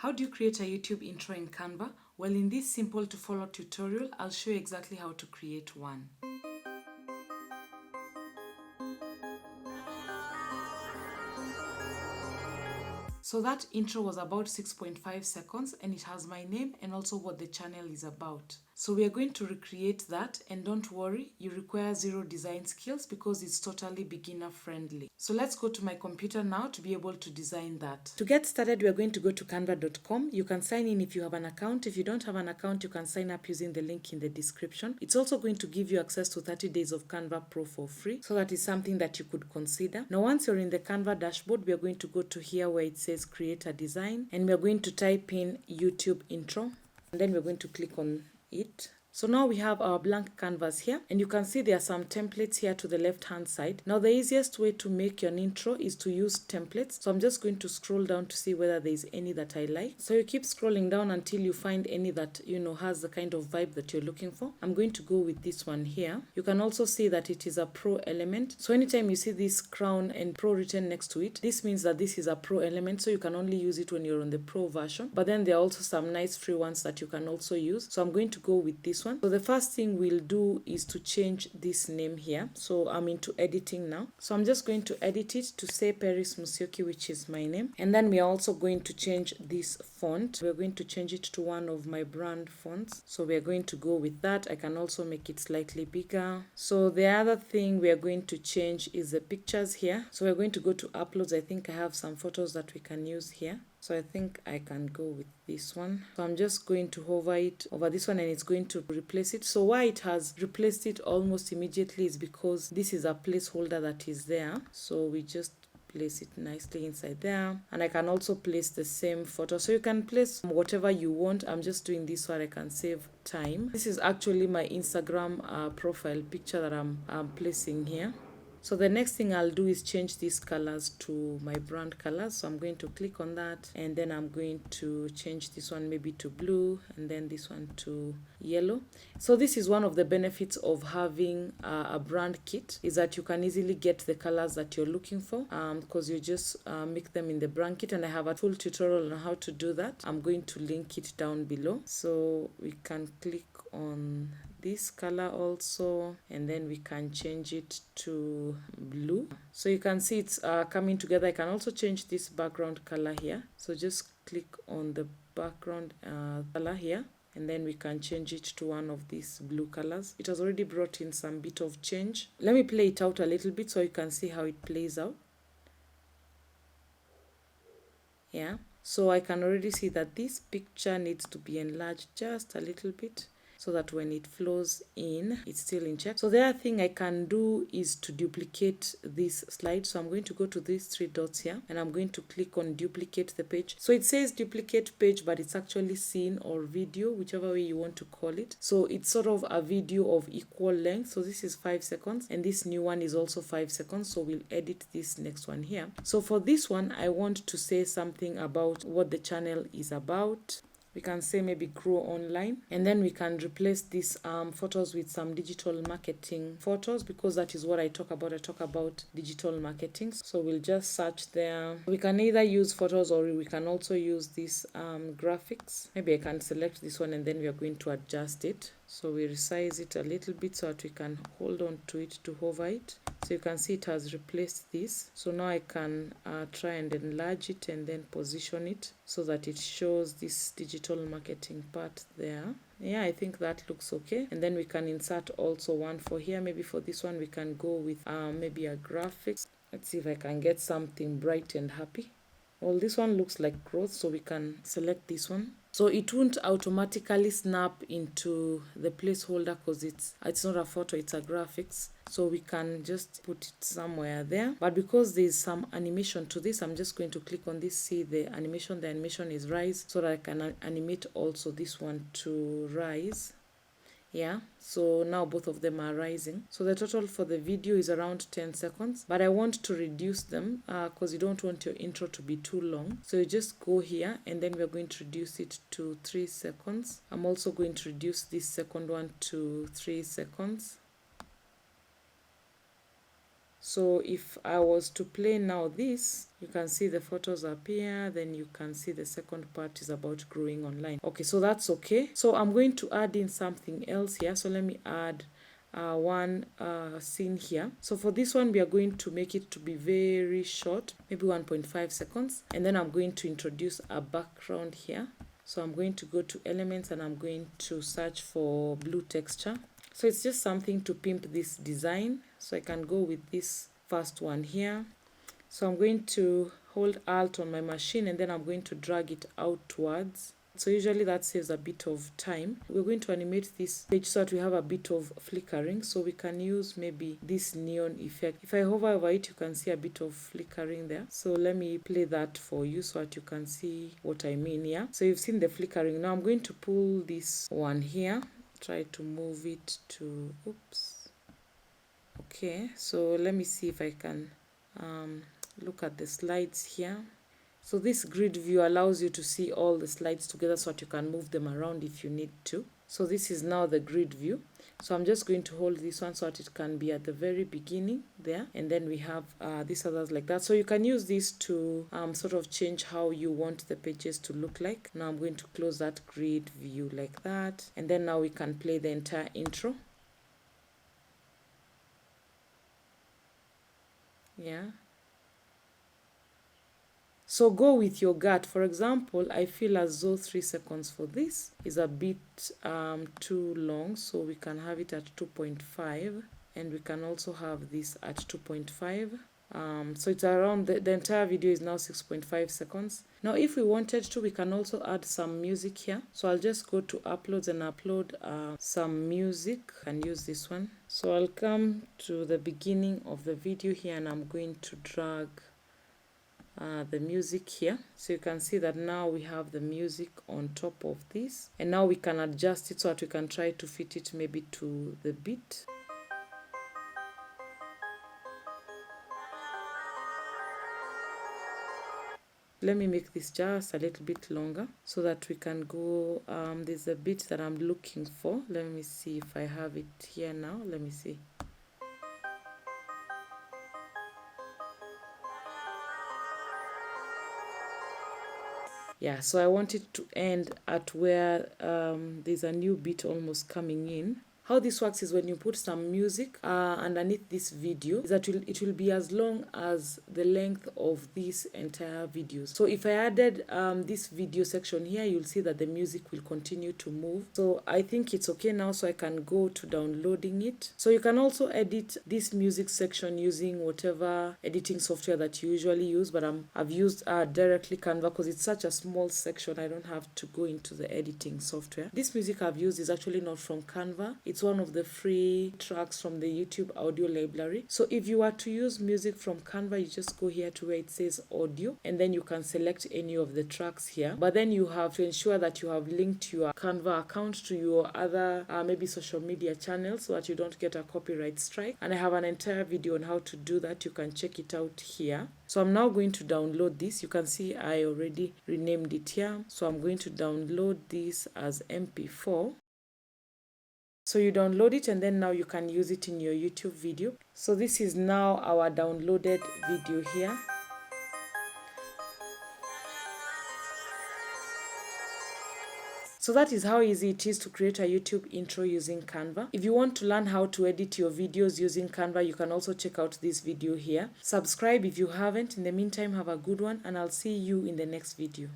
How do you create a YouTube intro in Canva? Well, in this simple to follow tutorial, I'll show you exactly how to create one. So that intro was about 6.5 seconds and it has my name and also what the channel is about. So we are going to recreate that, and don't worry, you require zero design skills because it's totally beginner friendly. So let's go to my computer now to be able to design that. To get started, we are going to go to canva.com. You can sign in if you have an account. If you don't have an account, you can sign up using the link in the description. It's also going to give you access to 30 days of Canva Pro for free. So that is something that you could consider. Now, once you're in the Canva dashboard, we are going to go to here where it says create a design, and we are going to type in YouTube intro, and then we're going to click on it. So now we have our blank canvas here, and you can see there are some templates here to the left hand side. Now the easiest way to make your intro is to use templates. So I'm just going to scroll down to see whether there is any that I like. So you keep scrolling down until you find any that has the kind of vibe that you're looking for. I'm going to go with this one here. You can also see that it is a pro element. So anytime you see this crown and pro written next to it, this means that this is a pro element, so you can only use it when you're on the pro version. But then there are also some nice free ones that you can also use. So I'm going to go with this one. So the first thing we'll do is to change this name here. So I'm into editing now. So I'm just going to edit it to say Peris Musyoki, which is my name. And then we are also going to change this font. We're going to change it to one of my brand fonts. So we're going to go with that. I can also make it slightly bigger. So the other thing we are going to change is the pictures here. So we're going to go to uploads. I think I have some photos that we can use here. So I think I can go with this one. So I'm just going to hover it over this one and it's going to replace it. So why it has replaced it almost immediately is because this is a placeholder that is there. So we just place it nicely inside there, and I can also place the same photo. So you can place whatever you want. I'm just doing this so I can save time. This is actually my Instagram profile picture that I'm placing here. So the next thing I'll do is change these colors to my brand colors. So I'm going to click on that, and then I'm going to change this one maybe to blue, and then this one to yellow. So this is one of the benefits of having a brand kit, is that you can easily get the colors that you're looking for because you just make them in the brand kit, and I have a full tutorial on how to do that. I'm going to link it down below. So we can click on this color also, and then we can change it to blue. So you can see it's coming together. I can also change this background color here. So just click on the background color here, and then we can change it to one of these blue colors. It has already brought in some bit of change. Let me play it out a little bit so you can see how it plays out. Yeah, so I can already see that this picture needs to be enlarged just a little bit, so that when it flows in, it's still in check. So the other thing I can do is to duplicate this slide. So I'm going to go to these three dots here, and I'm going to click on duplicate the page. So it says duplicate page, but it's actually scene or video, whichever way you want to call it. So it's sort of a video of equal length. So this is 5 seconds, and this new one is also 5 seconds. So we'll edit this next one here. So for this one, I want to say something about what the channel is about. We can say maybe grow online, and then we can replace these photos with some digital marketing photos, because that is what I talk about. I talk about digital marketing. So we'll just search there. We can either use photos or we can also use these graphics. Maybe I can select this one, and then we are going to adjust it. So we resize it a little bit so that we can hold on to it to hover it. So you can see it has replaced this. So now I can try and enlarge it and then position it so that it shows this digital marketing part there. Yeah, I think that looks okay. And then we can insert also one for here. Maybe for this one we can go with maybe a graphics. Let's see if I can get something bright and happy. Well, this one looks like growth, so we can select this one. So it won't automatically snap into the placeholder because it's not a photo, it's a graphics. So we can just put it somewhere there. But because there's some animation to this, I'm just going to click on this, see the animation. The animation is rise, so that I can animate also this one to rise. Yeah, so now both of them are rising. So the total for the video is around 10 seconds, but I want to reduce them because you don't want your intro to be too long. So you just go here, and then we're going to reduce it to 3 seconds. I'm also going to reduce this second one to 3 seconds. So if I was to play now this, you can see the photos appear, then you can see the second part is about growing online. Okay, so that's okay. So I'm going to add in something else here. So let me add one scene here. So for this one, we are going to make it to be very short, maybe 1.5 seconds. And then I'm going to introduce a background here. So I'm going to go to elements and I'm going to search for blue texture. So it's just something to pimp this design. So I can go with this first one here. So I'm going to hold Alt on my machine and then I'm going to drag it outwards. So usually that saves a bit of time. We're going to animate this page so that we have a bit of flickering. So we can use maybe this neon effect. If I hover over it, you can see a bit of flickering there. So let me play that for you so that you can see what I mean here. So you've seen the flickering. Now I'm going to pull this one here. Try to move it to, oops. Okay, so let me see if I can look at the slides here. So this grid view allows you to see all the slides together so that you can move them around if you need to. So this is now the grid view. So I'm just going to hold this one so that it can be at the very beginning there. And then we have these others like that. So you can use this to sort of change how you want the pages to look like. Now I'm going to close that grid view like that. And then now we can play the entire intro. Yeah. So go with your gut. For example, I feel as though 3 seconds for this is a bit too long. So we can have it at 2.5 and we can also have this at 2.5. So it's around, the entire video is now 6.5 seconds. Now if we wanted to, we can also add some music here. So I'll just go to uploads and upload some music and use this one. So I'll come to the beginning of the video here and I'm going to drag the music here. So you can see that now we have the music on top of this, and now we can adjust it so that we can try to fit it maybe to the beat. Let me make this just a little bit longer so that we can go, there's a bit that I'm looking for. Let me see if I have it here now. Let me see. Yeah, so I want it to end at where there's a new beat almost coming in. How this works is when you put some music underneath this video, is that it will be as long as the length of this entire video. So if I added this video section here, you'll see that the music will continue to move. So I think it's okay now, so I can go to downloading it. So you can also edit this music section using whatever editing software that you usually use, but I've used directly Canva because it's such a small section. I don't have to go into the editing software. This music I've used is actually not from Canva. It's one of the free tracks from the YouTube audio library. So if you are to use music from Canva, you just go here to where it says audio, and then you can select any of the tracks here. But then you have to ensure that you have linked your Canva account to your other maybe social media channels so that you don't get a copyright strike. And I have an entire video on how to do that. You can check it out here. So I'm now going to download this. You can see I already renamed it here. So I'm going to download this as MP4. So you download it and then now you can use it in your YouTube video. So this is now our downloaded video here. So that is how easy it is to create a YouTube intro using Canva. If you want to learn how to edit your videos using Canva, you can also check out this video here. Subscribe if you haven't. In the meantime, have a good one and I'll see you in the next video.